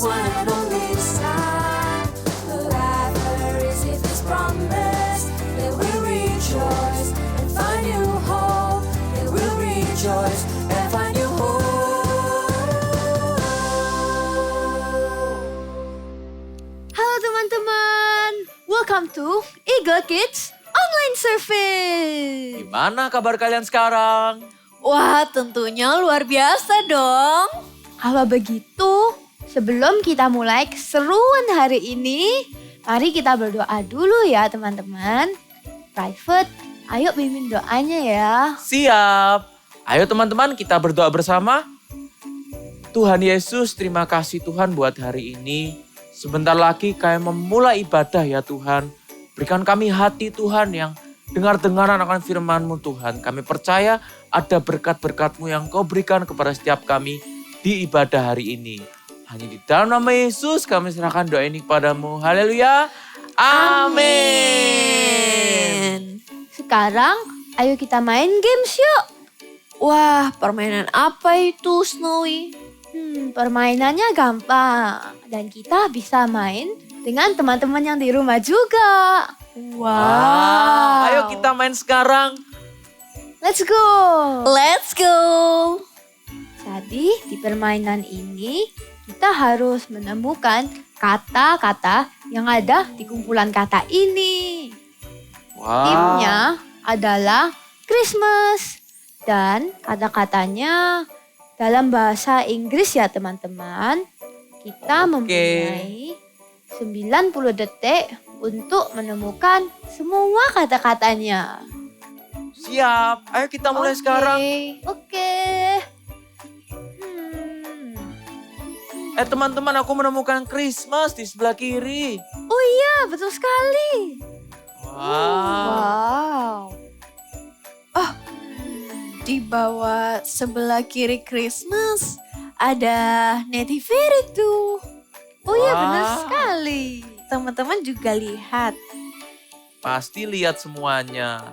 one and only Son, who ever received His promise, they will rejoice and find new hope. They will rejoice and find new hope. Halo teman-teman, welcome to Eagle Kids Online Service. Gimana kabar kalian sekarang? Wah, tentunya luar biasa dong. Kalau begitu, sebelum kita mulai keseruan hari ini, mari kita berdoa dulu ya teman-teman. Private, ayo pimpin doanya ya. Siap. Ayo teman-teman kita berdoa bersama. Tuhan Yesus, terima kasih Tuhan buat hari ini. Sebentar lagi kami memulai ibadah ya Tuhan. Berikan kami hati Tuhan yang dengar-dengaran akan firman-Mu Tuhan. Kami percaya ada berkat-berkat-Mu yang Kau berikan kepada setiap kami di ibadah hari ini. Hanya di dalam nama Yesus kami serahkan doa ini kepadamu. Haleluya. Amin. Sekarang, ayo kita main games yuk. Wah, permainan apa itu, Snowy? Permainannya gampang. Dan kita bisa main dengan teman-teman yang di rumah juga. Wah, ayo kita main sekarang. Let's go. Let's go! Jadi di permainan ini kita harus menemukan kata-kata yang ada di kumpulan kata ini. Wow. Timnya adalah Christmas. Dan kata-katanya dalam bahasa Inggris ya teman-teman. Kita mempunyai 90 detik untuk menemukan semua kata-katanya. Siap, ayo kita mulai sekarang. Oke. Teman-teman, aku menemukan Christmas di sebelah kiri. Oh iya, betul sekali. Wow. Wow. Di bawah sebelah kiri Christmas ada Nativity tuh. Oh iya, Wah. benar sekali. Teman-teman juga lihat. Pasti lihat semuanya.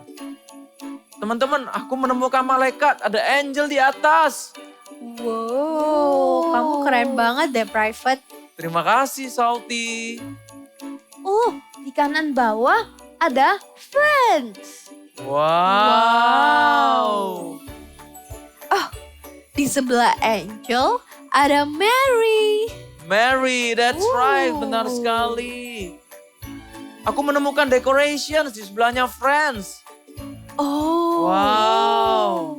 Teman-teman, aku menemukan malaikat, ada angel di atas. Wow, kamu keren banget deh, Private. Terima kasih, Salty. Oh, di kanan bawah ada Friends. Wow. Di sebelah Angel ada Mary. Mary, that's right, benar sekali. Aku menemukan decorations di sebelahnya Friends. Oh. Wow.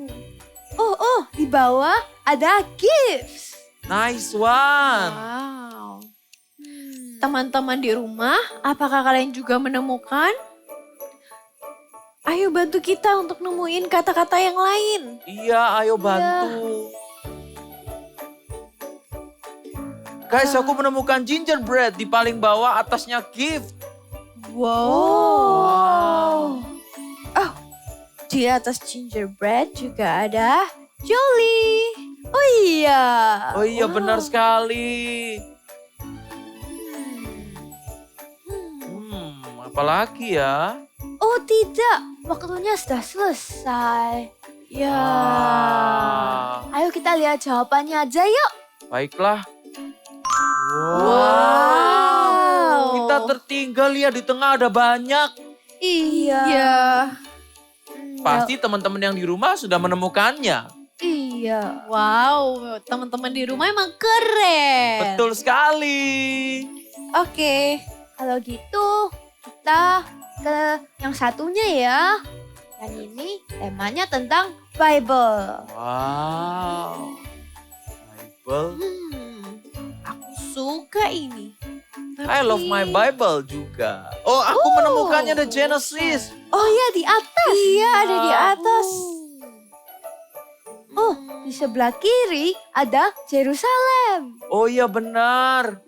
Oh, di bawah ada Gifts. Nice one. Wow. Teman-teman di rumah, apakah kalian juga menemukan? Ayo bantu kita untuk nemuin kata-kata yang lain. Iya, ayo bantu. Guys, aku menemukan gingerbread di paling bawah, atasnya gift. Wow. Oh, di atas gingerbread juga ada Jolly. Oh iya. Oh iya, benar sekali. Apalagi ya? Oh tidak, waktunya sudah selesai. Ya. Ayo kita lihat jawabannya aja yuk. Baiklah. Wow. Kita tertinggal ya, di tengah ada banyak. Iya. Pasti teman-teman yang di rumah sudah menemukannya. Iya. Wow, teman-teman di rumah emang keren. Betul sekali. Oke. Kalau gitu kita ke yang satunya ya. Yang ini temanya tentang Bible. Wow. Bible. Aku suka ini. I love my Bible juga. Oh, aku menemukannya ada Genesis. Oh iya di atas. Iya, ada di atas. Oh, di sebelah kiri ada Yerusalem. Oh iya benar.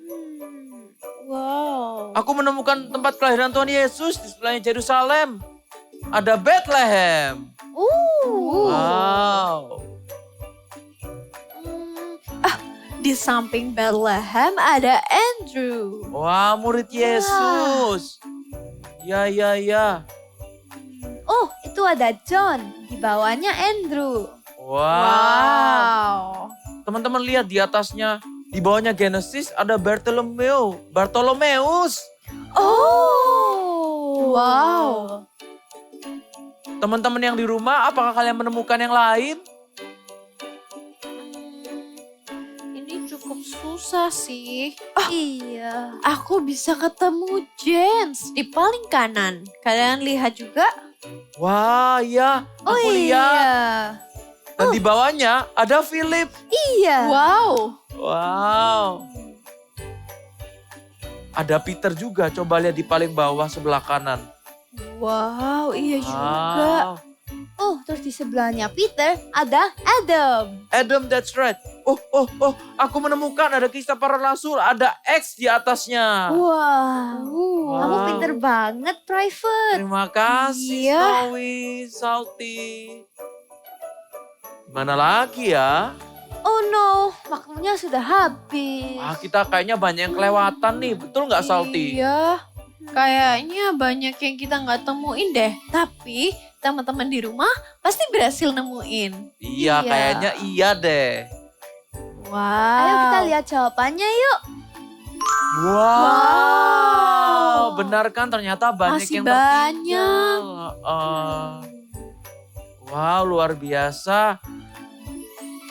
Wow. Aku menemukan tempat kelahiran Tuhan Yesus di sebelahnya Yerusalem. Ada Bethlehem. Wow. Di samping Bethlehem ada Andrew. Wah, murid Yesus. Ya. Oh, itu ada John. Di bawahnya Andrew. Wow. Teman-teman lihat di atasnya Di bawahnya Genesis ada Bartolomeus. Oh. Wow. Teman-teman yang di rumah, apakah kalian menemukan yang lain? Ini cukup susah sih. Iya. Aku bisa ketemu James di paling kanan. Kalian lihat juga? Wah, iya. Oh Aku lihat. iya. Dan di bawahnya ada Philip. Iya. Wow. Wow. Ada Peter juga. Coba lihat di paling bawah sebelah kanan. Wow, iya juga. Wow. Oh, terus di sebelahnya Peter ada Adam. Adam, that's right. Oh, aku menemukan ada Kisah Para Rasul, ada X di atasnya. Wah. Wow. Kamu pinter banget, Private. Terima kasih, Iya. Snowy, Salty. Mana lagi ya? Oh no, waktunya sudah habis. Kita kayaknya banyak yang kelewatan nih, betul nggak Salty? Iya. Kayaknya banyak yang kita nggak temuin deh. Tapi teman-teman di rumah pasti berhasil nemuin. Iya, Iya. kayaknya iya deh. Wow. Ayo kita lihat jawabannya yuk. Wow, benar kan ternyata banyak Masih yang banyak. tertinggal. Wow, luar biasa.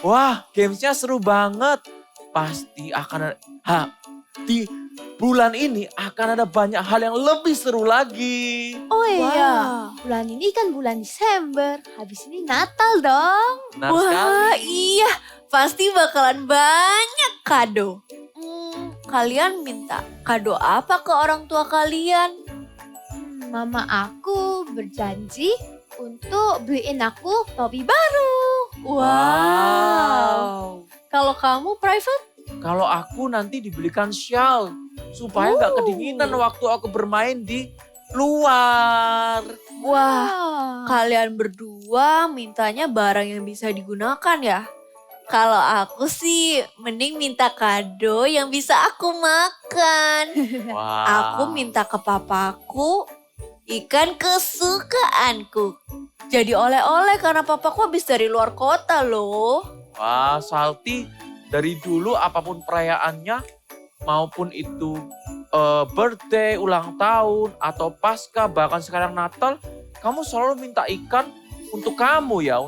Wah, gamesnya seru banget. Pasti akan di bulan ini akan ada banyak hal yang lebih seru lagi. Oh iya, Wah. bulan ini kan bulan Desember. Habis ini Natal dong. Benar Wah, sekali. iya. Pasti bakalan banyak kado. Kalian minta kado apa ke orang tua kalian? Mama aku berjanji untuk beliin aku topi baru. Wow. Kalau kamu private? Kalau aku nanti dibelikan shawl supaya nggak kedinginan waktu aku bermain di luar. Wah, kalian berdua mintanya barang yang bisa digunakan ya? Kalau aku sih mending minta kado yang bisa aku makan. Wow. Aku minta ke papaku ikan kesukaanku. Jadi oleh-oleh karena papaku habis dari luar kota loh. Wah, Salty dari dulu apapun perayaannya maupun itu birthday, ulang tahun atau pasca bahkan sekarang Natal, kamu selalu minta ikan untuk kamu ya,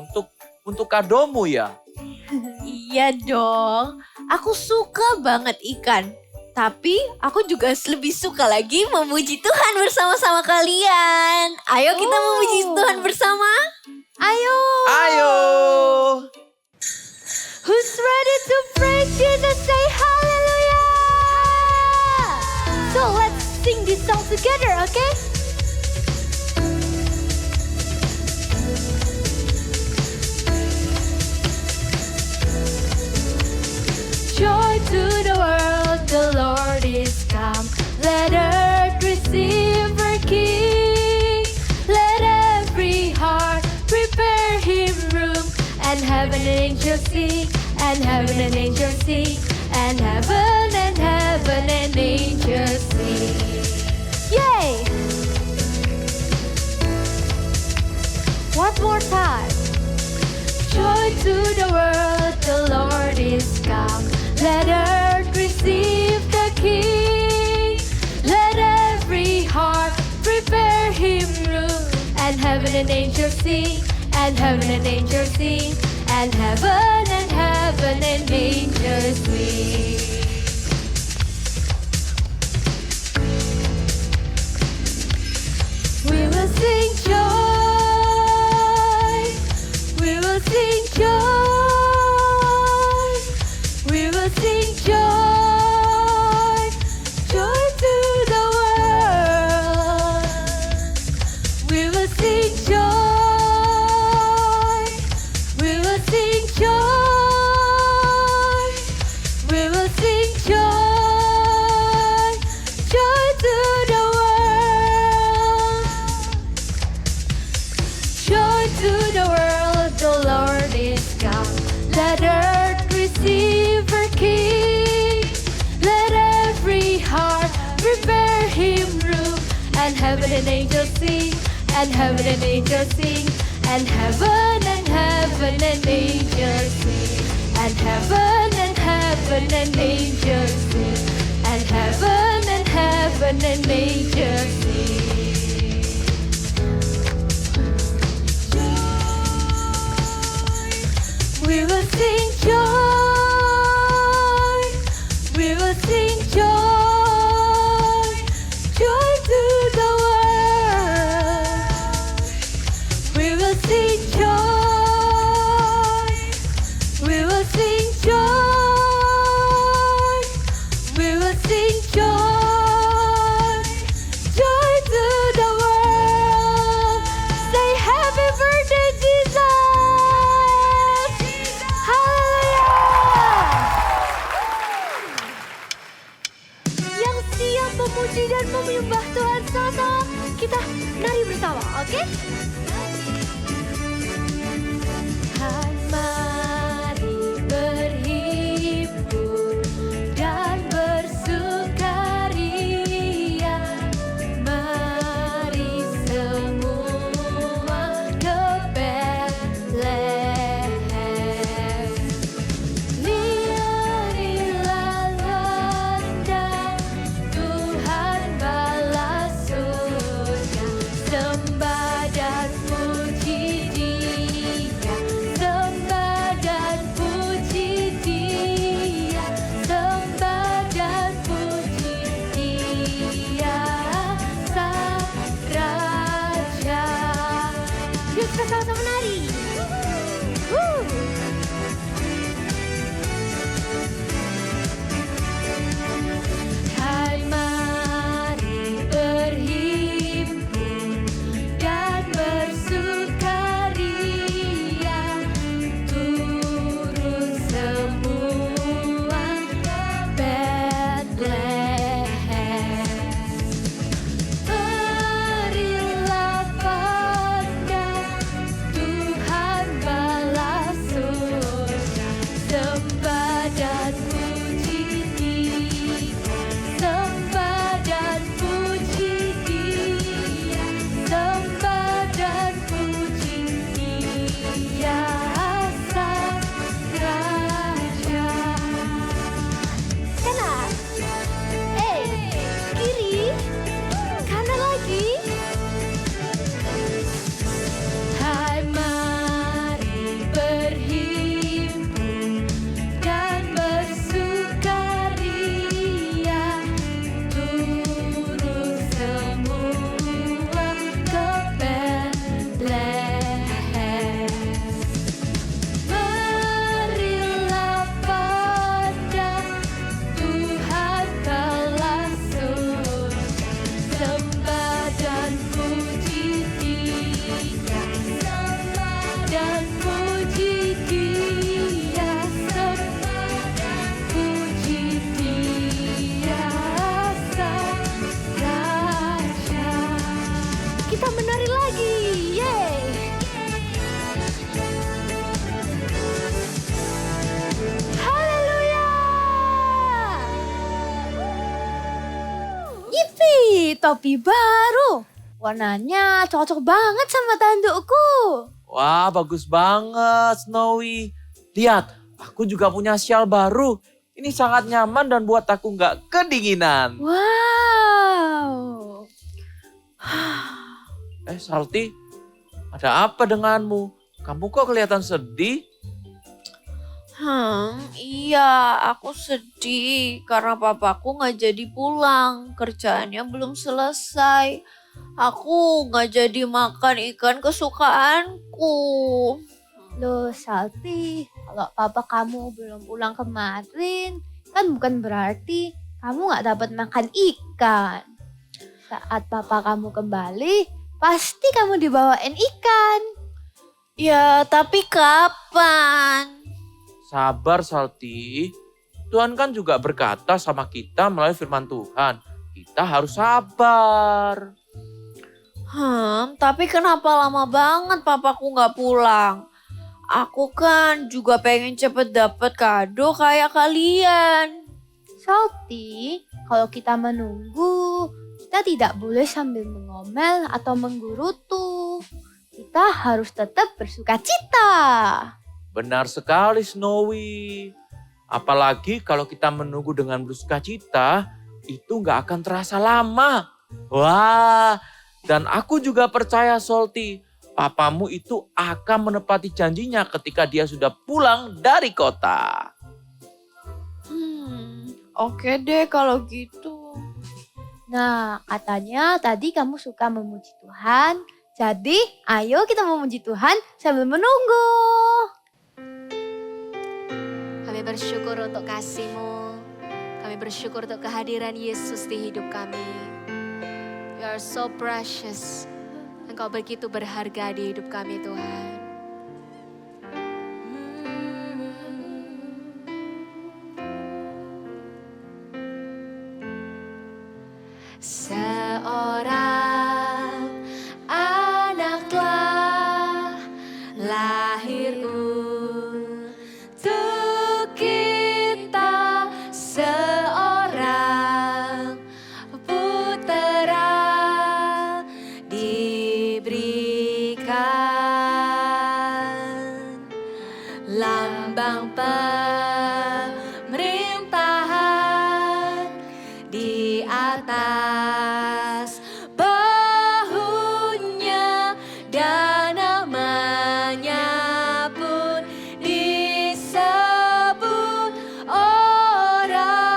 untuk kadomu ya. Iya dong, aku suka banget ikan. Tapi aku juga lebih suka lagi memuji Tuhan bersama-sama kalian. Ayo kita memuji Tuhan bersama. Ayo. Ayo. Who's ready to praise Jesus? Say hallelujah. So let's sing this song together, okay? Joy to the world, the Lord is come. Let earth receive her King. Let every heart prepare him room. And heaven and angels sing, and heaven and angels sing, and heaven and angels sing. Yay! One more time. Joy to the world, the Lord is come. Let earth receive the King. Let every heart prepare him room. And heaven and angels sing, and heaven and angels sing, and heaven and angels sing. We will sing joy. We will sing joy. We will sing joy. Joy to the world. We will sing joy. We will sing joy. We will sing joy. Joy to the world. Joy to the world, the Lord is come. Let earth receive her King. Let every heart prepare him room. And heaven and angels sing, and heaven and angels sing, and heaven and angels sing, and heaven heaven and angels sing, and heaven and angels sing. We will sing joy, we will sing joy, joy to the world. We will sing joy, we will sing joy, we will sing joy, joy to the world. Say happy birthday, Jesus! Yang siap memuji dan menyembah Tuhan, sama-sama kita nari bersama, oke? Hai, mari berhimpun dan bersukaria. Mari semua ke Bethlehem. Lirilah landang, Tuhan balas surga. Sembah dan puji Dia, sembah dan puji Dia, sembah dan puji Dia, Sang Raja. Yuk kita sama-sama nari. Woo! Hai, mari berhimpun dan bersukaria. Turun semua ke Bethlehem. Marilah pandang, Tuhan balas surga. Sembah dan puji Dia, sembah dan puji Dia, sembah dan puji Dia, Sang Raja. Kanan, kiri, kanan lagi. Hai, mari berhimpun dan bersukaria. Turun semua ke Bethlehem. Marilah pandang, Tuhan balas surga. Sembah dan puji Dia, sembah dan puji Dia, sembah dan puji Dia, Sang Raja. Kita menari lagi, yeay! Haleluya! Yippee, topi baru. Warnanya cocok banget sama tandukku. Wah, bagus banget, Snowy. Lihat, aku juga punya syal baru. Ini sangat nyaman dan buat aku nggak kedinginan. Wow. Salty, ada apa denganmu? Kamu kok kelihatan sedih? Iya, aku sedih karena papaku nggak jadi pulang. Kerjaannya belum selesai. Aku nggak jadi makan ikan kesukaanku. Loh Salty, kalau papa kamu belum pulang kemarin, kan bukan berarti kamu nggak dapat makan ikan. Saat papa kamu kembali, pasti kamu dibawain ikan. Ya, tapi kapan? Sabar, Salty. Tuhan kan juga berkata sama kita melalui firman Tuhan. Kita harus sabar. Tapi kenapa lama banget papaku nggak pulang? Aku kan juga pengen cepet dapet kado kayak kalian. Salty, kalau kita menunggu, kita tidak boleh sambil mengomel atau menggerutu. Kita harus tetap bersuka cita. Benar sekali, Snowy. Apalagi kalau kita menunggu dengan bersukacita, itu gak akan terasa lama. Wah, dan aku juga percaya Solti, papamu itu akan menepati janjinya ketika dia sudah pulang dari kota. Oke deh kalau gitu. Nah, katanya tadi kamu suka memuji Tuhan. Jadi, ayo kita memuji Tuhan sambil menunggu. Kami bersyukur untuk kasih-Mu. Kami bersyukur untuk kehadiran Yesus di hidup kami. You are so precious. Engkau begitu berharga di hidup kami Tuhan. Seorang anak telah lahir untuk kita, seorang putera diberikan, lambang pemerintahan di atas bahunya, dan namanya pun disebut orang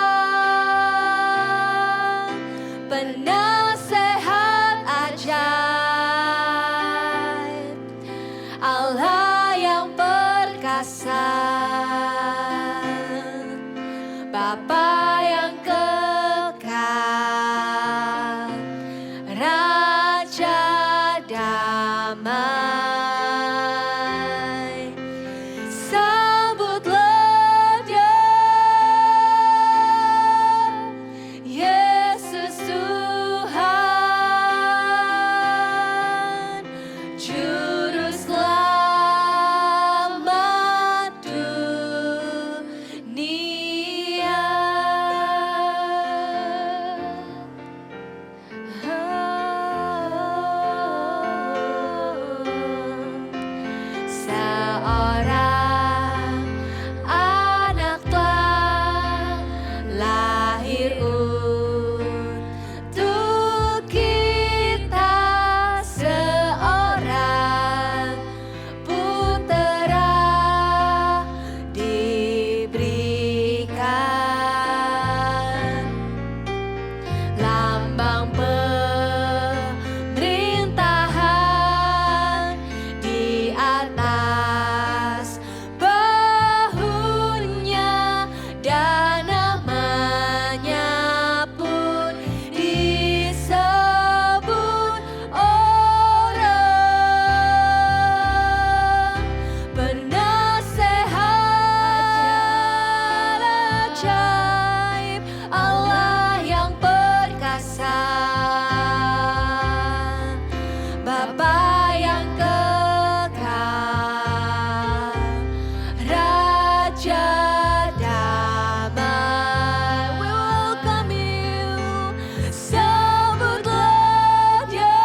penasehat ajaib, Allah yang perkasa, Bapa yang kekal, Raja damai. Sambutlah Dia, Yesus Tuhan, Juru Selamat dunia. Seorang anak telah lahir untuk kita, seorang putera diberikan, lambang pemerintahan di atas bahunya, dan namanya pun disebut orang penasehat ajaib, Allah yang perkasa, Bapa yang kekal, Raja damai. We welcome you. Sambutlah Dia,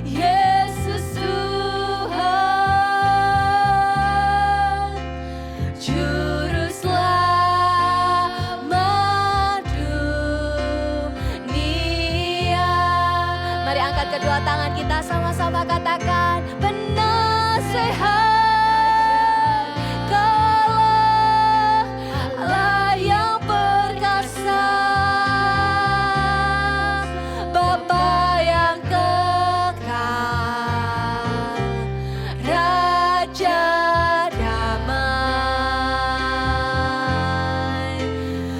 Yesus Tuhan, Juru Selamat dunia. Mari angkat kedua tangan kita, sama-sama katakan, penasehat, Kaulah Allah yang perkasa, Bapa yang kekal, Raja damai.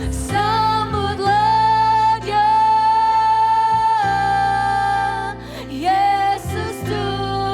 Sambutlah Dia, Yesus Tuhan,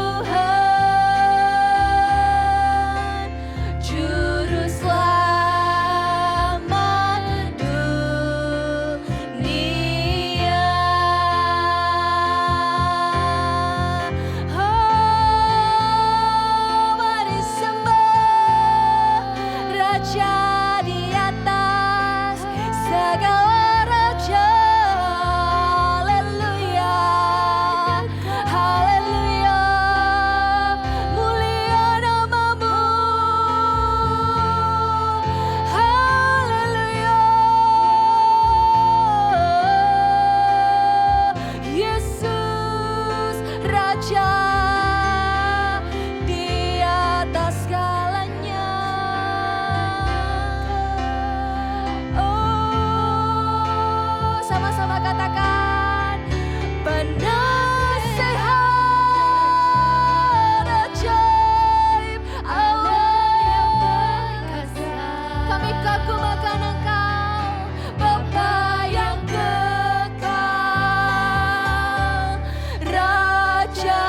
Aku makan Engkau, Bapa yang kekal, Raja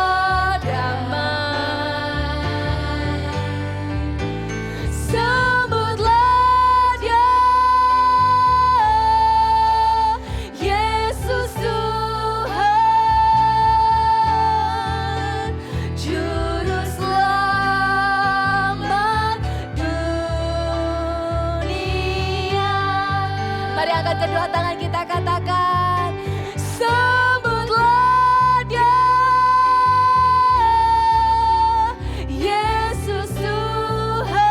damai. Sambutlah Dia, Yesus Tuhan, Juru Selamat dunia. Mari angkat kedua tangan kita, katakan, sambutlah Dia, Yesus Tuhan,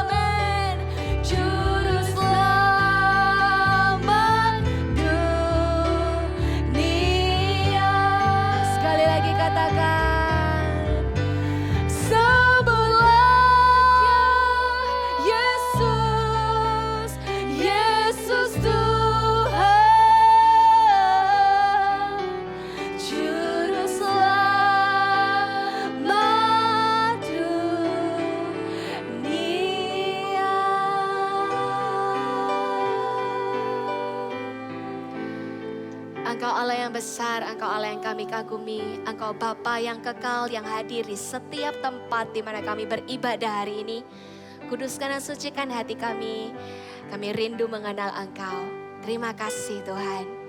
amin, Juru Selamat dunia. Sekali lagi katakan, sambutlah Dia, Yesus, Yesus Tuhan, Juru Selamat dunia. Engkau Allah yang besar, Engkau Allah yang kami kagumi, Engkau Bapa yang kekal yang hadir di setiap tempat di mana kami beribadah hari ini. Kuduskan dan sucikan hati kami rindu mengenal Engkau. Terima kasih Tuhan.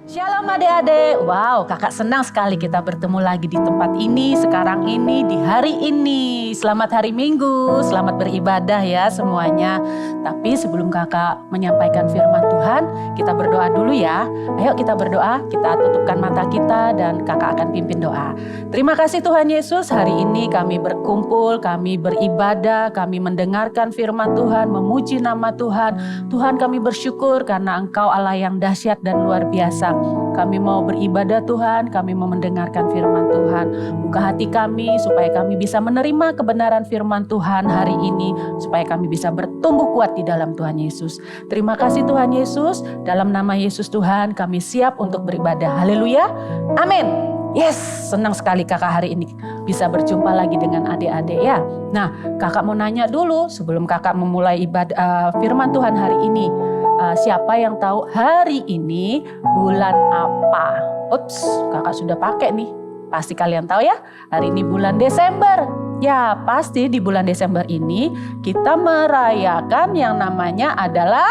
Shalom adik-adik, wow kakak senang sekali kita bertemu lagi di tempat ini, sekarang ini, di hari ini. Selamat hari Minggu, selamat beribadah ya semuanya. Tapi sebelum kakak menyampaikan firman Tuhan, kita berdoa dulu ya. Ayo kita berdoa, kita tutupkan mata kita dan kakak akan pimpin doa. Terima kasih Tuhan Yesus, hari ini kami berkumpul, kami beribadah, kami mendengarkan firman Tuhan, memuji nama Tuhan. Tuhan kami bersyukur karena Engkau Allah yang dahsyat dan luar biasa. Kami mau beribadah Tuhan, kami mau mendengarkan firman Tuhan. Buka hati kami supaya kami bisa menerima kebenaran firman Tuhan hari ini, supaya kami bisa bertumbuh kuat di dalam Tuhan Yesus. Terima kasih Tuhan Yesus, dalam nama Yesus Tuhan kami siap untuk beribadah. Haleluya, amin. Yes, senang sekali kakak hari ini bisa berjumpa lagi dengan adik-adik ya. Nah, kakak mau nanya dulu sebelum kakak memulai ibadah firman Tuhan hari ini. Siapa yang tahu hari ini bulan apa? Ups, kakak sudah pakai nih. Pasti kalian tahu ya, hari ini bulan Desember. Ya, pasti di bulan Desember ini kita merayakan yang namanya adalah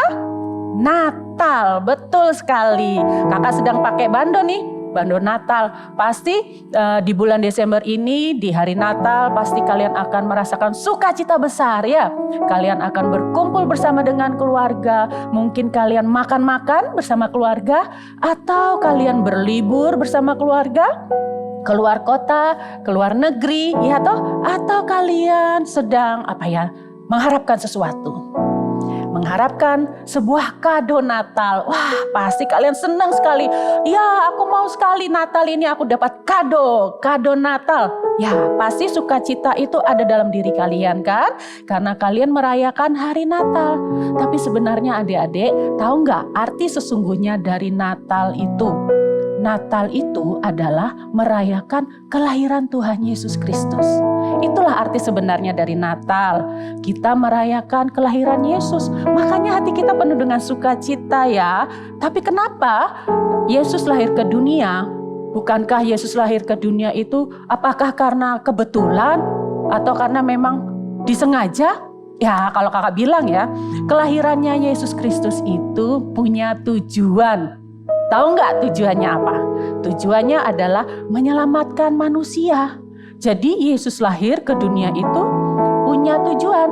Natal. Betul sekali. Kakak sedang pakai bando nih. Bando Natal. Pasti di bulan Desember ini, di hari Natal, pasti kalian akan merasakan sukacita besar ya. Kalian akan berkumpul bersama dengan keluarga. Mungkin kalian makan-makan bersama keluarga. Atau kalian berlibur bersama keluarga. Keluar kota, keluar negeri, ya toh? Atau kalian sedang mengharapkan sesuatu. Mengharapkan sebuah kado Natal. Wah, pasti kalian senang sekali. Ya, aku mau sekali Natal ini aku dapat kado Natal. Ya, pasti sukacita itu ada dalam diri kalian kan? Karena kalian merayakan hari Natal. Tapi sebenarnya adik-adik, tahu nggak arti sesungguhnya dari Natal itu? Natal itu adalah merayakan kelahiran Tuhan Yesus Kristus. Itulah arti sebenarnya dari Natal. Kita merayakan kelahiran Yesus. Makanya hati kita penuh dengan sukacita ya. Tapi kenapa Yesus lahir ke dunia? Bukankah Yesus lahir ke dunia itu apakah karena kebetulan atau karena memang disengaja? Ya, kalau kakak bilang ya, kelahirannya Yesus Kristus itu punya tujuan. Tahu nggak tujuannya apa? Tujuannya adalah menyelamatkan manusia. Jadi Yesus lahir ke dunia itu punya tujuan.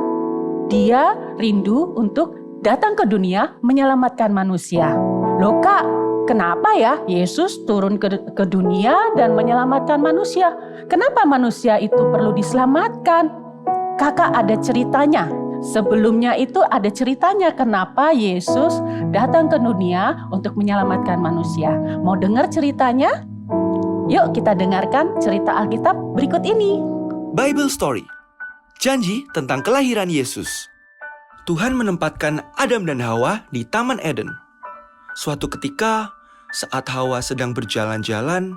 Dia rindu untuk datang ke dunia menyelamatkan manusia. Loh kak, kenapa ya Yesus turun ke dunia dan menyelamatkan manusia? Kenapa manusia itu perlu diselamatkan? Kakak ada ceritanya. Sebelumnya itu ada ceritanya kenapa Yesus datang ke dunia untuk menyelamatkan manusia. Mau dengar ceritanya? Yuk kita dengarkan cerita Alkitab berikut ini. Bible Story. Janji tentang kelahiran Yesus. Tuhan menempatkan Adam dan Hawa di Taman Eden. Suatu ketika, saat Hawa sedang berjalan-jalan,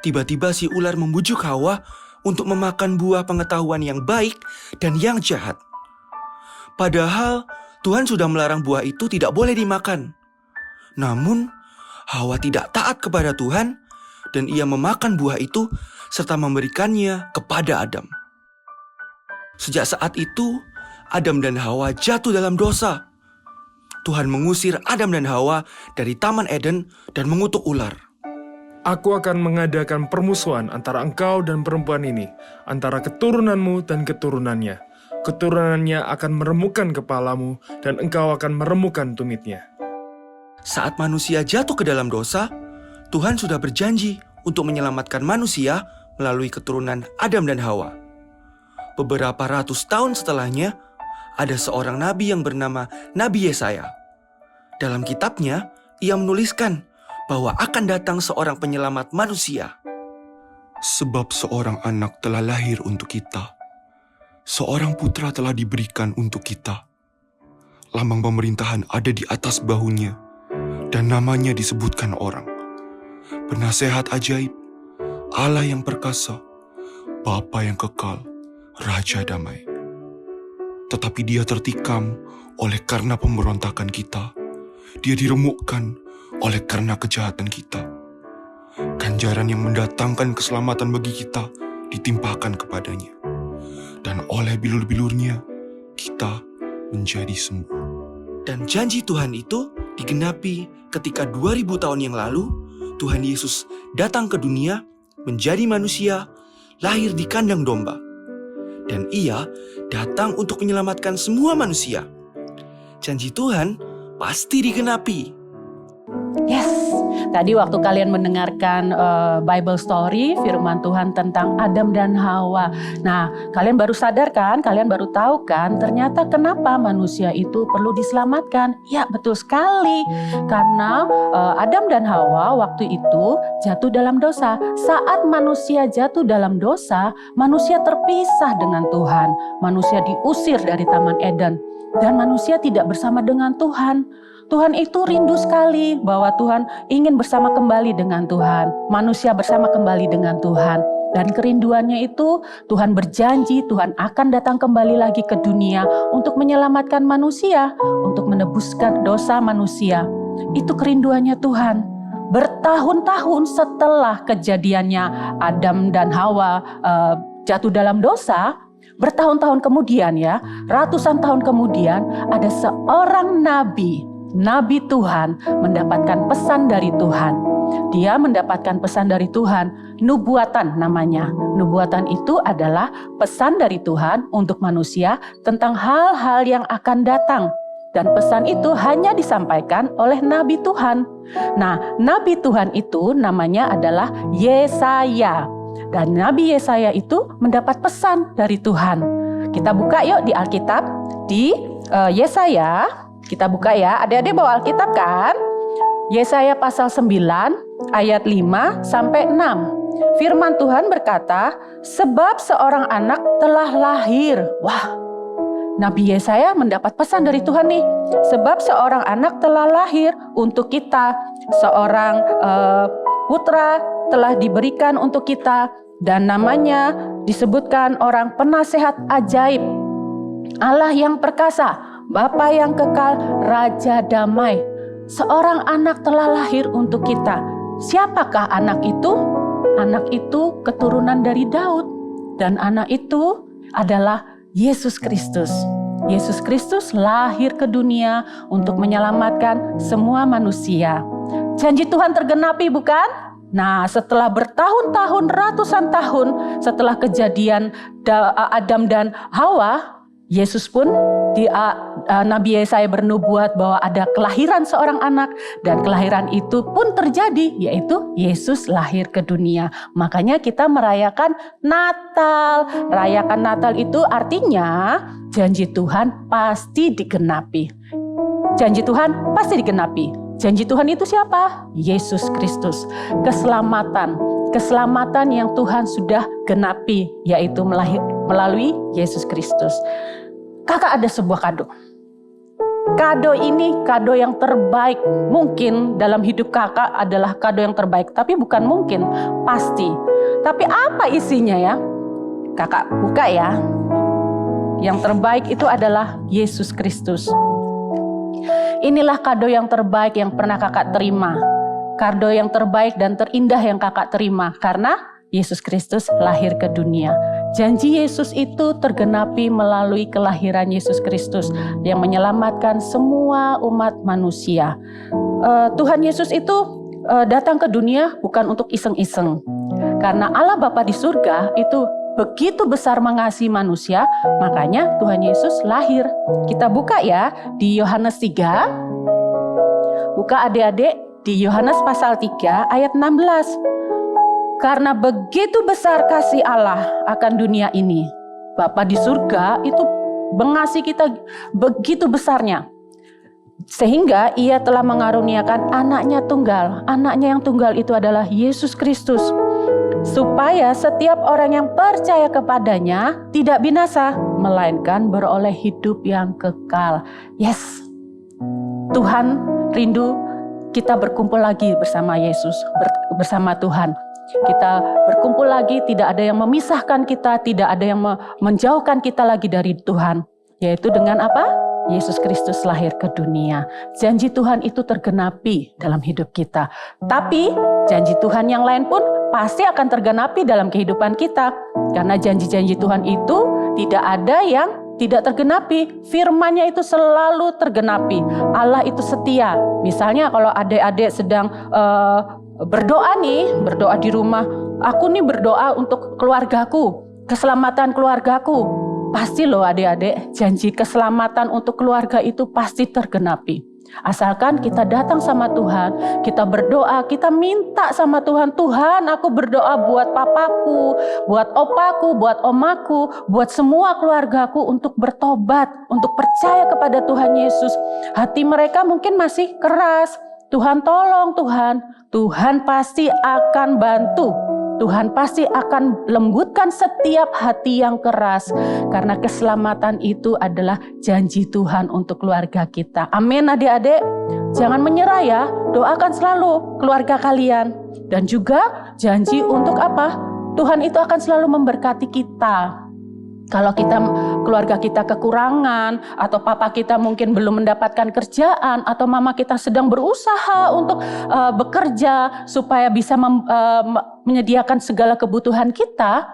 tiba-tiba si ular membujuk Hawa untuk memakan buah pengetahuan yang baik dan yang jahat. Padahal Tuhan sudah melarang buah itu tidak boleh dimakan. Namun, Hawa tidak taat kepada Tuhan dan ia memakan buah itu serta memberikannya kepada Adam. Sejak saat itu, Adam dan Hawa jatuh dalam dosa. Tuhan mengusir Adam dan Hawa dari Taman Eden dan mengutuk ular. Aku akan mengadakan permusuhan antara engkau dan perempuan ini, antara keturunanmu dan keturunannya. Keturunannya akan meremukkan kepalamu dan engkau akan meremukkan tumitnya. Saat manusia jatuh ke dalam dosa, Tuhan sudah berjanji untuk menyelamatkan manusia melalui keturunan Adam dan Hawa. Beberapa ratus tahun setelahnya, ada seorang nabi yang bernama Nabi Yesaya. Dalam kitabnya, ia menuliskan bahwa akan datang seorang penyelamat manusia. Sebab seorang anak telah lahir untuk kita, seorang putra telah diberikan untuk kita. Lambang pemerintahan ada di atas bahunya, dan namanya disebutkan orang. Penasehat ajaib, Allah yang perkasa, Bapa yang kekal, Raja damai. Tetapi dia tertikam oleh karena pemberontakan kita. Dia diremukkan oleh karena kejahatan kita. Ganjaran yang mendatangkan keselamatan bagi kita ditimpakan kepadanya. Dan oleh bilur-bilurnya, kita menjadi sembuh. Dan janji Tuhan itu digenapi ketika 2000 tahun yang lalu, Tuhan Yesus datang ke dunia, menjadi manusia, lahir di kandang domba. Dan ia datang untuk menyelamatkan semua manusia. Janji Tuhan pasti digenapi. Yes, tadi waktu kalian mendengarkan Bible story, firman Tuhan tentang Adam dan Hawa. Nah, kalian baru sadar kan, kalian baru tahu kan, ternyata kenapa manusia itu perlu diselamatkan. Ya, betul sekali. Karena Adam dan Hawa waktu itu jatuh dalam dosa. Saat manusia jatuh dalam dosa, manusia terpisah dengan Tuhan. Manusia diusir dari Taman Eden. Dan manusia tidak bersama dengan Tuhan. Tuhan itu rindu sekali bahwa Tuhan ingin bersama kembali dengan Tuhan. Manusia bersama kembali dengan Tuhan. Dan kerinduannya itu Tuhan berjanji Tuhan akan datang kembali lagi ke dunia untuk menyelamatkan manusia, untuk menebuskan dosa manusia. Itu kerinduannya Tuhan. Bertahun-tahun setelah kejadiannya Adam dan Hawa jatuh dalam dosa, bertahun-tahun kemudian ya, ratusan tahun kemudian ada seorang Nabi Tuhan mendapatkan pesan dari Tuhan. Dia mendapatkan pesan dari Tuhan, nubuatan namanya. Nubuatan itu adalah pesan dari Tuhan untuk manusia tentang hal-hal yang akan datang. Dan pesan itu hanya disampaikan oleh Nabi Tuhan. Nah, Nabi Tuhan itu namanya adalah Yesaya. Dan Nabi Yesaya itu mendapat pesan dari Tuhan. Kita buka yuk di Alkitab, di Yesaya. Kita buka ya, adik-adik bawa Alkitab kan? Yesaya pasal 9 ayat 5 sampai 6. Firman Tuhan berkata, sebab seorang anak telah lahir. Wah, Nabi Yesaya mendapat pesan dari Tuhan nih. Sebab seorang anak telah lahir untuk kita. Seorang putra telah diberikan untuk kita. Dan namanya disebutkan orang penasehat ajaib. Allah yang perkasa. Bapa yang kekal, Raja damai. Seorang anak telah lahir untuk kita. Siapakah anak itu? Anak itu keturunan dari Daud. Dan anak itu adalah Yesus Kristus. Yesus Kristus lahir ke dunia untuk menyelamatkan semua manusia. Janji Tuhan tergenapi bukan? Nah, setelah bertahun-tahun, ratusan tahun setelah kejadian Adam dan Hawa, Yesus pun Nabi Yesaya bernubuat bahwa ada kelahiran seorang anak dan kelahiran itu pun terjadi, yaitu Yesus lahir ke dunia. Makanya kita merayakan Natal. Rayakan Natal itu artinya janji Tuhan pasti digenapi. Janji Tuhan pasti digenapi. Janji Tuhan itu siapa? Yesus Kristus. Keselamatan yang Tuhan sudah genapi, yaitu melalui Yesus Kristus. Kakak ada sebuah kado. Kado ini kado yang terbaik. Mungkin dalam hidup kakak adalah kado yang terbaik. Tapi bukan mungkin, pasti. Tapi apa isinya ya? Kakak buka ya. Yang terbaik itu adalah Yesus Kristus. Inilah kado yang terbaik yang pernah kakak terima. Kado yang terbaik dan terindah yang kakak terima. Karena Yesus Kristus lahir ke dunia. Janji Yesus itu tergenapi melalui kelahiran Yesus Kristus yang menyelamatkan semua umat manusia. Tuhan Yesus itu datang ke dunia bukan untuk iseng-iseng. Karena Allah Bapa di surga itu begitu besar mengasihi manusia, makanya Tuhan Yesus lahir. Kita buka ya di Yohanes 3. Buka adik-adik di Yohanes pasal 3 ayat 16. Karena begitu besar kasih Allah akan dunia ini. Bapa di surga itu mengasihi kita begitu besarnya. Sehingga ia telah mengaruniakan anaknya tunggal. Anaknya yang tunggal itu adalah Yesus Kristus. Supaya setiap orang yang percaya kepadanya tidak binasa, melainkan beroleh hidup yang kekal. Yes, Tuhan rindu kita berkumpul lagi bersama Yesus, bersama Tuhan. Kita berkumpul lagi, tidak ada yang memisahkan kita, tidak ada yang menjauhkan kita lagi dari Tuhan. Yaitu dengan apa? Yesus Kristus lahir ke dunia. Janji Tuhan itu tergenapi dalam hidup kita. Tapi janji Tuhan yang lain pun pasti akan tergenapi dalam kehidupan kita. Karena janji-janji Tuhan itu tidak ada yang tidak tergenapi. Firman-Nya itu selalu tergenapi. Allah itu setia. Misalnya kalau adik-adik sedang berdoa di rumah. Aku nih berdoa untuk keluargaku, keselamatan keluargaku. Pasti loh adik-adik, janji keselamatan untuk keluarga itu pasti tergenapi. Asalkan kita datang sama Tuhan, kita berdoa, kita minta sama Tuhan, Tuhan aku berdoa buat papaku, buat opaku, buat omaku, buat semua keluargaku untuk bertobat, untuk percaya kepada Tuhan Yesus. Hati mereka mungkin masih keras, Tuhan tolong Tuhan, Tuhan pasti akan bantu. Tuhan pasti akan lembutkan setiap hati yang keras. Karena keselamatan itu adalah janji Tuhan untuk keluarga kita. Amin adik-adik. Jangan menyerah ya. Doakan selalu keluarga kalian. Dan juga janji untuk apa? Tuhan itu akan selalu memberkati kita. Kalau keluarga kita kekurangan, atau papa kita mungkin belum mendapatkan kerjaan, atau mama kita sedang berusaha untuk bekerja supaya bisa menyediakan segala kebutuhan kita,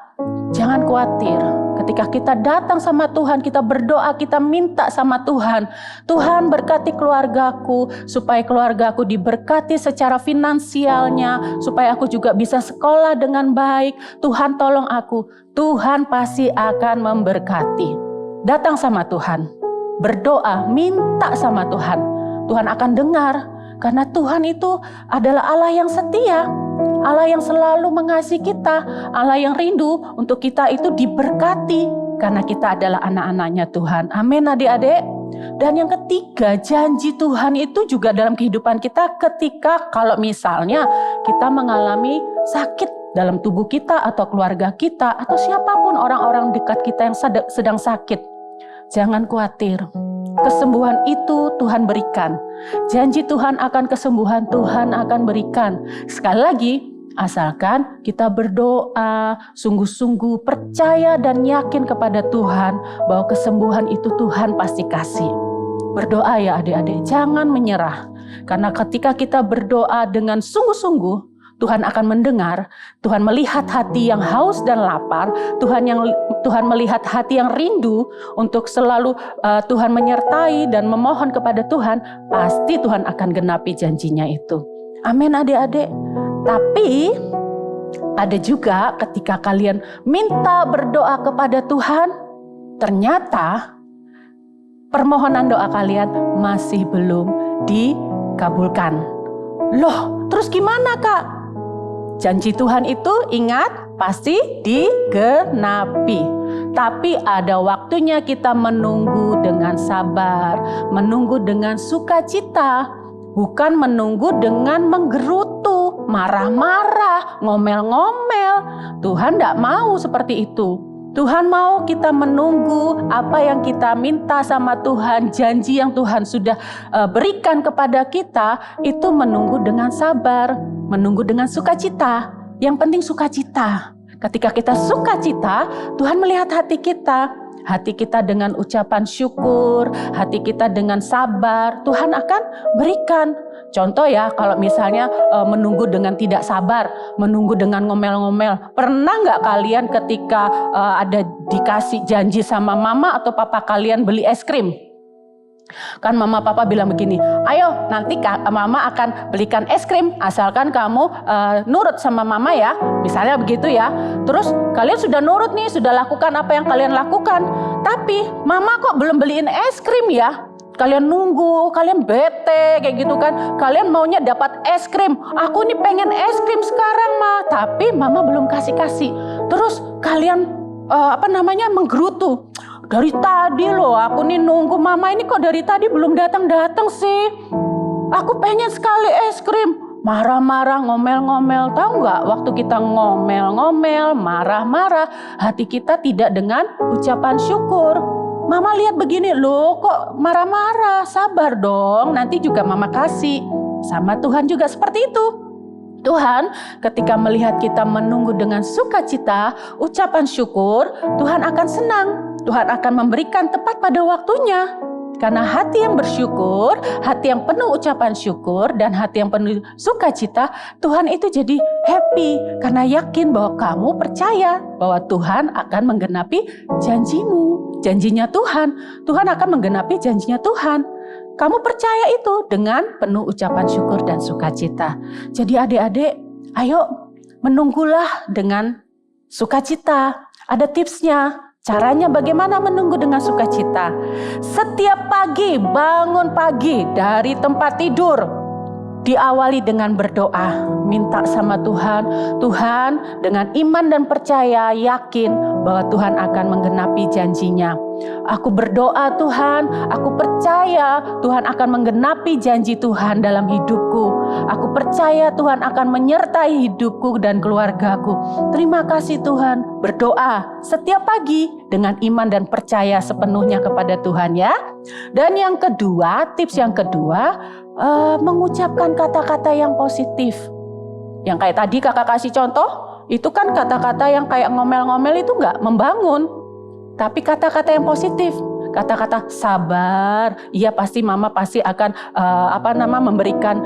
jangan khawatir. Ketika kita datang sama Tuhan, kita berdoa, kita minta sama Tuhan, Tuhan berkati keluargaku, supaya keluargaku diberkati secara finansialnya, supaya aku juga bisa sekolah dengan baik. Tuhan tolong aku, Tuhan pasti akan memberkati. Datang sama Tuhan, berdoa, minta sama Tuhan. Tuhan akan dengar, karena Tuhan itu adalah Allah yang setia. Allah yang selalu mengasihi kita, Allah yang rindu untuk kita itu diberkati karena kita adalah anak-anaknya Tuhan. Amin adik-adik. Dan yang ketiga, janji Tuhan itu juga dalam kehidupan kita ketika kalau misalnya kita mengalami sakit dalam tubuh kita atau keluarga kita atau siapapun orang-orang dekat kita yang sedang sakit. Jangan khawatir. Kesembuhan itu Tuhan berikan. Janji Tuhan akan kesembuhan Tuhan akan berikan. Sekali lagi, asalkan kita berdoa, sungguh-sungguh percaya dan yakin kepada Tuhan bahwa kesembuhan itu Tuhan pasti kasih. Berdoa ya adik-adik, jangan menyerah. Karena ketika kita berdoa dengan sungguh-sungguh, Tuhan akan mendengar, Tuhan melihat hati yang haus dan lapar, Tuhan melihat hati yang rindu untuk selalu Tuhan menyertai dan memohon kepada Tuhan, pasti Tuhan akan genapi janjinya itu. Amin adik-adik. Tapi ada juga ketika kalian minta berdoa kepada Tuhan, ternyata permohonan doa kalian masih belum dikabulkan. Loh, terus gimana Kak? Janji Tuhan itu ingat pasti digenapi. Tapi ada waktunya kita menunggu dengan sabar, menunggu dengan sukacita, bukan menunggu dengan menggerutu, marah-marah, ngomel-ngomel. Tuhan tidak mau seperti itu. Tuhan mau kita menunggu apa yang kita minta sama Tuhan, janji yang Tuhan sudah berikan kepada kita, itu menunggu dengan sabar, menunggu dengan sukacita. Yang penting sukacita. Ketika kita sukacita, Tuhan melihat hati kita. hati kita dengan ucapan syukur, hati kita dengan sabar, Tuhan akan berikan. Contoh ya, kalau misalnya menunggu dengan tidak sabar, menunggu dengan ngomel-ngomel. Pernah nggak kalian ketika ada dikasih janji sama mama atau papa kalian beli es krim? Kan mama papa bilang begini, ayo nanti mama akan belikan es krim asalkan kamu nurut sama mama ya. Misalnya begitu ya. Terus kalian sudah nurut nih, sudah lakukan apa yang kalian lakukan. Tapi mama kok belum beliin es krim ya? Kalian nunggu, kalian bete kayak gitu kan. Kalian maunya dapat es krim. Aku nih pengen es krim sekarang Ma. Tapi mama belum kasih-kasih. Terus kalian menggerutu. Dari tadi loh aku nih nunggu mama ini kok dari tadi belum datang-datang sih. Aku pengen sekali es krim. Marah-marah, ngomel-ngomel. Tahu nggak waktu kita ngomel-ngomel, marah-marah, hati kita tidak dengan ucapan syukur. Mama lihat begini loh kok marah-marah, sabar dong, nanti juga mama kasih. Sama Tuhan juga seperti itu. Tuhan ketika melihat kita menunggu dengan sukacita, ucapan syukur, Tuhan akan senang. Tuhan akan memberikan tepat pada waktunya. Karena hati yang bersyukur, hati yang penuh ucapan syukur, dan hati yang penuh sukacita, Tuhan itu jadi happy. Karena yakin bahwa kamu percaya bahwa Tuhan akan menggenapi janjimu. Janjinya Tuhan. Tuhan akan menggenapi janjinya Tuhan. Kamu percaya itu dengan penuh ucapan syukur dan sukacita. Jadi adik-adik, ayo menunggulah dengan sukacita. Ada tipsnya. Caranya bagaimana menunggu dengan sukacita? Setiap pagi, bangun pagi dari tempat tidur, diawali dengan berdoa, minta sama Tuhan. Tuhan, dengan iman dan percaya, yakin bahwa Tuhan akan menggenapi janjinya. Aku berdoa Tuhan, aku percaya Tuhan akan menggenapi janji Tuhan dalam hidupku. Aku percaya Tuhan akan menyertai hidupku dan keluargaku. Terima kasih Tuhan. Berdoa setiap pagi dengan iman dan percaya sepenuhnya kepada Tuhan ya. Dan yang kedua, tips yang kedua, mengucapkan kata-kata yang positif. Yang kayak tadi kakak kasih contoh, itu kan kata-kata yang kayak ngomel-ngomel itu nggak membangun. Tapi kata-kata yang positif, kata-kata sabar, iya pasti mama pasti akan memberikan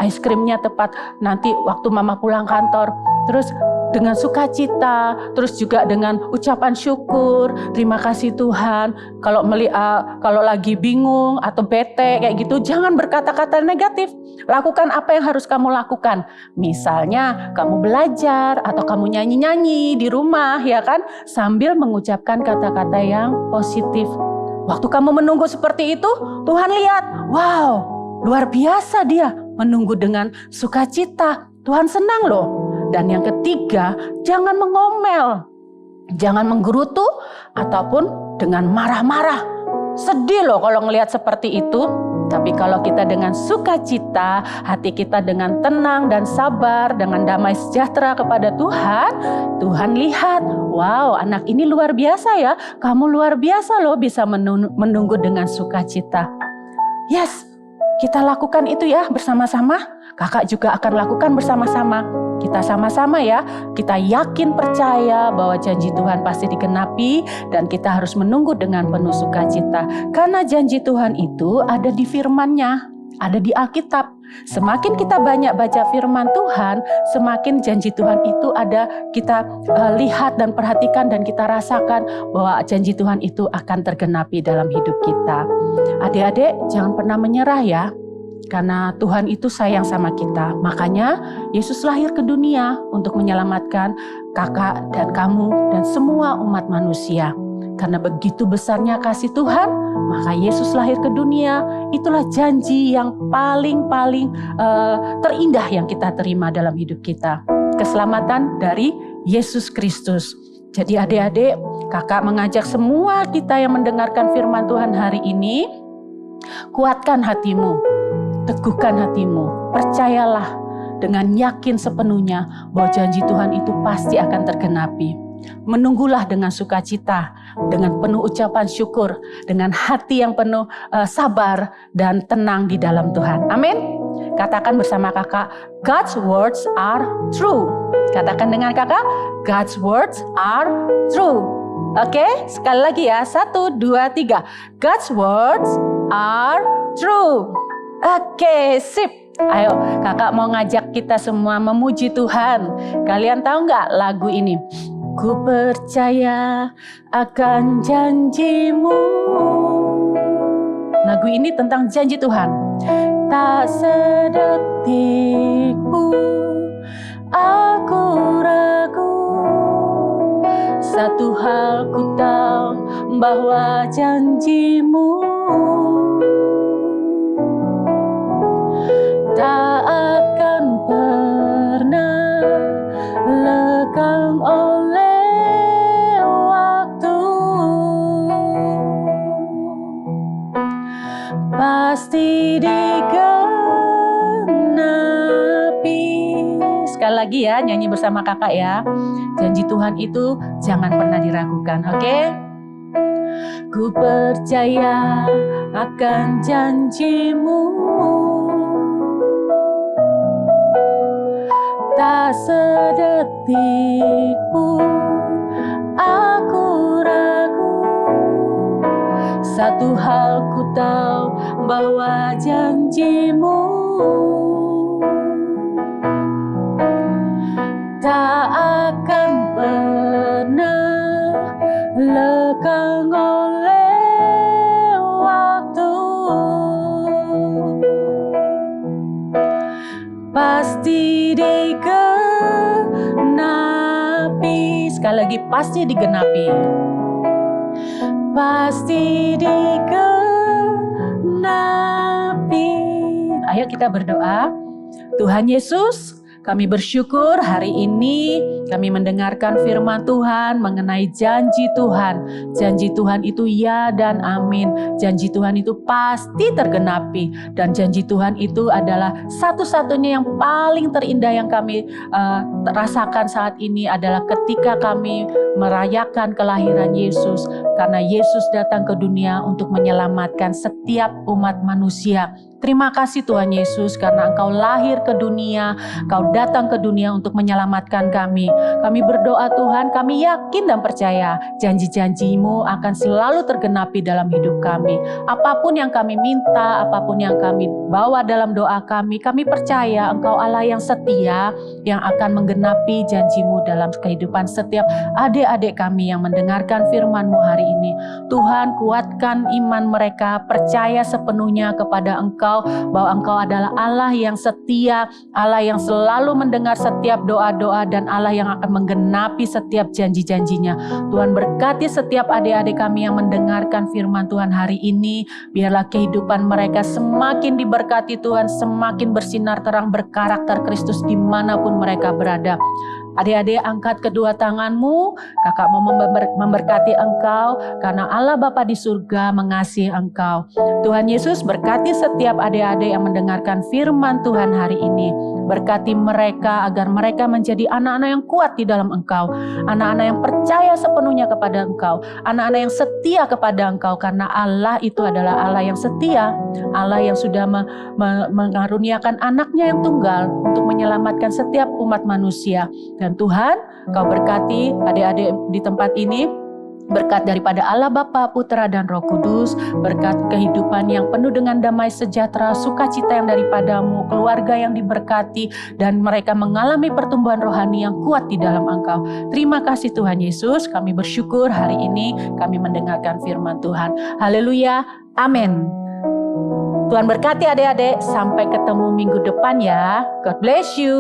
es krimnya tepat nanti waktu mama pulang kantor. Terus dengan sukacita, terus juga dengan ucapan syukur, terima kasih Tuhan. Kalau lagi bingung atau bete kayak gitu, jangan berkata-kata negatif. Lakukan apa yang harus kamu lakukan. Misalnya kamu belajar atau kamu nyanyi-nyanyi di rumah ya kan, sambil mengucapkan kata-kata yang positif. Waktu kamu menunggu seperti itu, Tuhan lihat, wow, luar biasa dia menunggu dengan sukacita. Tuhan senang loh. Dan yang ketiga, jangan mengomel, jangan menggerutu ataupun dengan marah-marah. Sedih loh kalau ngelihat seperti itu. Tapi kalau kita dengan sukacita, hati kita dengan tenang dan sabar, dengan damai sejahtera kepada Tuhan, Tuhan lihat, wow, anak ini luar biasa ya. Kamu luar biasa loh bisa menunggu dengan sukacita. Yes, kita lakukan itu ya bersama-sama. Kakak juga akan lakukan bersama-sama. Kita sama-sama ya, kita yakin percaya bahwa janji Tuhan pasti digenapi dan kita harus menunggu dengan penuh sukacita. Karena janji Tuhan itu ada di firman-Nya, ada di Alkitab. Semakin kita banyak baca firman Tuhan, semakin janji Tuhan itu ada kita lihat dan perhatikan dan kita rasakan bahwa janji Tuhan itu akan tergenapi dalam hidup kita. Adik-adik, jangan pernah menyerah ya. Karena Tuhan itu sayang sama kita. Makanya Yesus lahir ke dunia untuk menyelamatkan kakak dan kamu dan semua umat manusia. Karena begitu besarnya kasih Tuhan, maka Yesus lahir ke dunia. Itulah janji yang paling terindah yang kita terima dalam hidup kita. Keselamatan dari Yesus Kristus. Jadi adik-adik, kakak mengajak semua kita yang mendengarkan firman Tuhan hari ini, kuatkan hatimu. Teguhkan hatimu, percayalah dengan yakin sepenuhnya bahwa janji Tuhan itu pasti akan tergenapi. Menunggulah dengan sukacita, dengan penuh ucapan syukur, dengan hati yang penuh sabar dan tenang di dalam Tuhan. Amin. Katakan bersama kakak, God's words are true. Katakan dengan kakak, God's words are true. Oke, sekali lagi ya. 1, 2, 3. God's words are true. Oke, sip. Ayo, kakak mau ngajak kita semua memuji Tuhan. Kalian tahu nggak lagu ini? Ku percaya akan janjimu. Lagu ini tentang janji Tuhan. Tak sedetik pun aku ragu. Satu hal ku tahu bahwa janjimu tak akan pernah lekang oleh waktu. Pasti digenapi. Sekali lagi ya, nyanyi bersama kakak ya. Janji Tuhan itu jangan pernah diragukan, oke? Ku percaya akan janjimu. Tak sedetik pun aku ragu. Satu hal ku tahu bahwa janjimu tak akan pernah lekang oleh waktu. Pasti digenapi. Sekali lagi, pasti digenapi. Pasti digenapi. Ayo kita berdoa. Tuhan Yesus, kami bersyukur hari ini kami mendengarkan firman Tuhan mengenai janji Tuhan. Janji Tuhan itu ya dan amin. Janji Tuhan itu pasti tergenapi. Dan janji Tuhan itu adalah satu-satunya yang paling terindah yang kami rasakan saat ini adalah ketika kami merayakan kelahiran Yesus. Karena Yesus datang ke dunia untuk menyelamatkan setiap umat manusia. Terima kasih Tuhan Yesus karena Engkau lahir ke dunia, Engkau datang ke dunia untuk menyelamatkan kami. Kami berdoa Tuhan, kami yakin dan percaya janji-janji-Mu akan selalu tergenapi dalam hidup kami. Apapun yang kami minta, apapun yang kami bawa dalam doa kami percaya Engkau Allah yang setia yang akan menggenapi janji-Mu dalam kehidupan setiap adik-adik kami yang mendengarkan firman-Mu hari ini. Tuhan, kuatkan iman mereka, percaya sepenuhnya kepada Engkau, bahwa Engkau adalah Allah yang setia, Allah yang selalu mendengar setiap doa-doa dan Allah yang akan menggenapi setiap janji-janjinya. Tuhan berkati setiap adik-adik kami yang mendengarkan firman Tuhan hari ini. Biarlah kehidupan mereka semakin diberkati Tuhan, semakin bersinar terang berkarakter Kristus dimanapun mereka berada. Adik-adik, angkat kedua tanganmu. Kakak mau memberkati engkau karena Allah Bapa di surga mengasihi engkau. Tuhan Yesus berkati setiap adik-adik yang mendengarkan firman Tuhan hari ini. Berkati mereka agar mereka menjadi anak-anak yang kuat di dalam Engkau. Anak-anak yang percaya sepenuhnya kepada Engkau. Anak-anak yang setia kepada Engkau. Karena Allah itu adalah Allah yang setia. Allah yang sudah mengaruniakan anaknya yang tunggal untuk menyelamatkan setiap umat manusia. Dan Tuhan, Kau berkati adik-adik di tempat ini. Berkat daripada Allah Bapa, Putra dan Roh Kudus, berkat kehidupan yang penuh dengan damai sejahtera, sukacita yang daripadamu, keluarga yang diberkati, dan mereka mengalami pertumbuhan rohani yang kuat di dalam Engkau. Terima kasih Tuhan Yesus, kami bersyukur hari ini kami mendengarkan firman Tuhan. Haleluya, amin. Tuhan berkati adik-adik, sampai ketemu minggu depan ya. God bless you.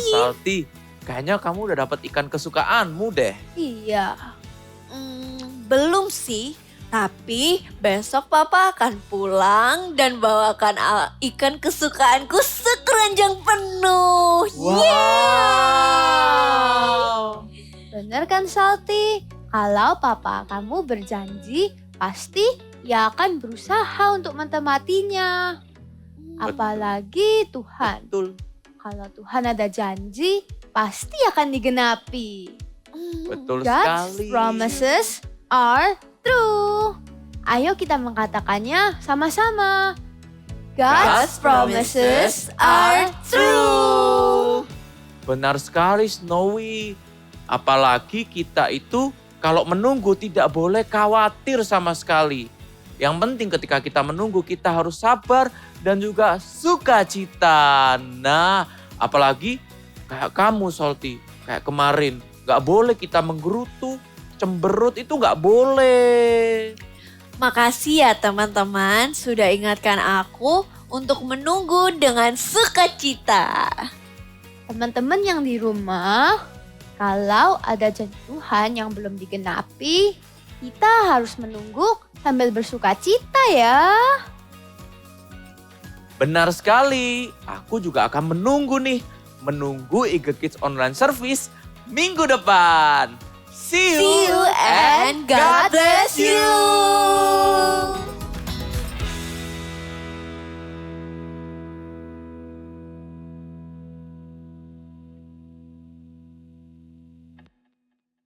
Salty, kayaknya kamu udah dapat ikan kesukaanmu deh. Iya. Belum sih, tapi besok papa akan pulang dan bawakan ikan kesukaanku sekeranjang penuh. Wow. Bener kan Salty? Kalau papa kamu berjanji, pasti ia akan berusaha untuk menepatinya. Apalagi Tuhan. Betul. Kalau Tuhan ada janji, pasti akan digenapi. Betul God's sekali. promises are true. Ayo kita mengatakannya sama-sama. God's promises are true. Benar sekali Snowy. Apalagi kita itu kalau menunggu tidak boleh khawatir sama sekali. Yang penting ketika kita menunggu kita harus sabar dan juga sukacita. Nah, apalagi kayak kamu Salty, kayak kemarin. Gak boleh kita menggerutu, cemberut itu gak boleh. Makasih ya teman-teman sudah ingatkan aku untuk menunggu dengan sukacita. Teman-teman yang di rumah, kalau ada janji Tuhan yang belum digenapi, kita harus menunggu sambil bersukacita ya. Benar sekali, aku juga akan menunggu nih. Menunggu Eagle Kids Online Service minggu depan. See you, See you